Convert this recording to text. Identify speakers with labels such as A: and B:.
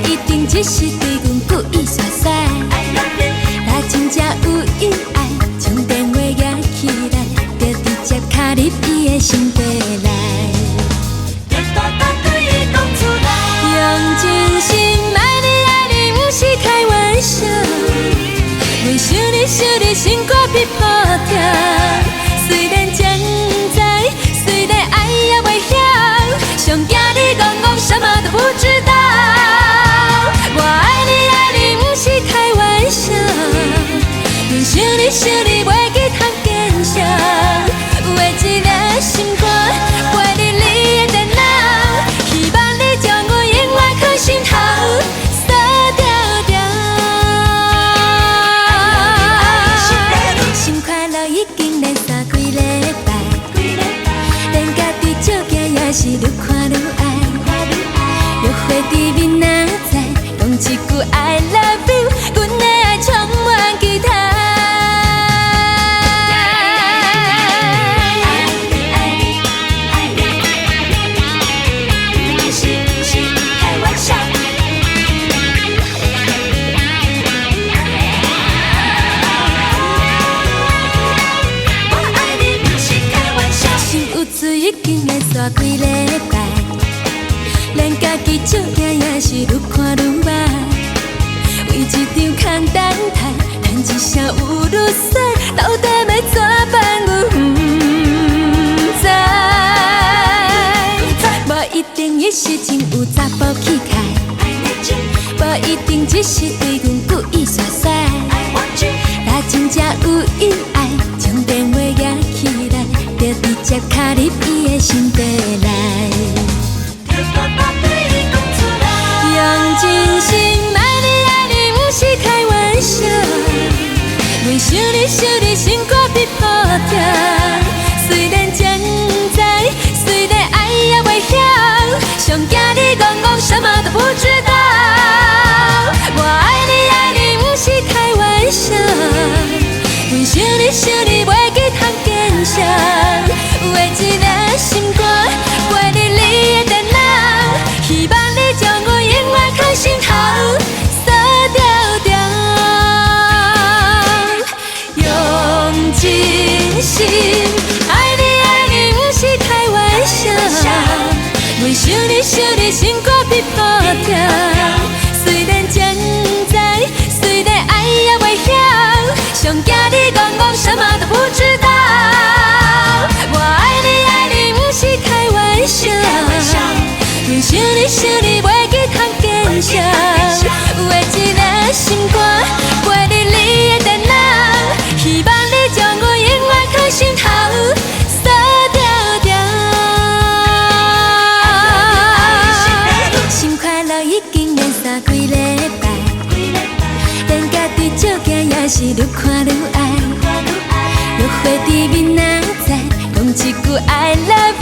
A: 一定只是对阮故意耍屎。若真正有意爱，将电话举起来，就直接卡入伊的心底内。用真心爱你，不是开玩笑。阮想你，心肝被破掉。虽然将在，虽然爱也袂晓，上惊你讲什么都不知道。我爱你，不是开玩笑。阮想你，袂记通见笑。有一个心肝陪你的电脑，希望你将我永远藏心头，锁牢牢。心快乐已经连三几礼拜，连家己照镜也是愈看愈爱。约会伫面哪知，讲一句 I love you， 阮的爱充满期待。已经连刷几礼拜，连家己照镜也是愈看愈歹。为一张空等待，咱一声有愈水，到底要怎办？阮不知。无一定一时真有查甫气概，无一定只是对阮故意耍屎。若真正有意爱，将电话举起来，就直接卡入伊的心底内。用真心爱你，不是开玩笑。阮想你，心肝被破掉。虽然将在，虽然爱也袂晓，上惊你讲什么都不知道。我爱你，不是开玩笑。阮想你，袂记通见笑。有一个心肝陪你的电脑，希望你将我永远藏心头，锁牢牢。用真心爱你，不是开玩笑。阮想你，心肝被破掉。虽然将在，虽然爱也袂晓，上惊你讲什么都不知道。我爱你，不是开玩笑。阮想你，袂记通见笑。有一个心肝陪你的电脑，希望你将我永远藏心头，锁牢牢。心快乐已经连三几礼拜，连家己照镜也是愈看愈爱。约会伫面哪知，讲一句 I love you。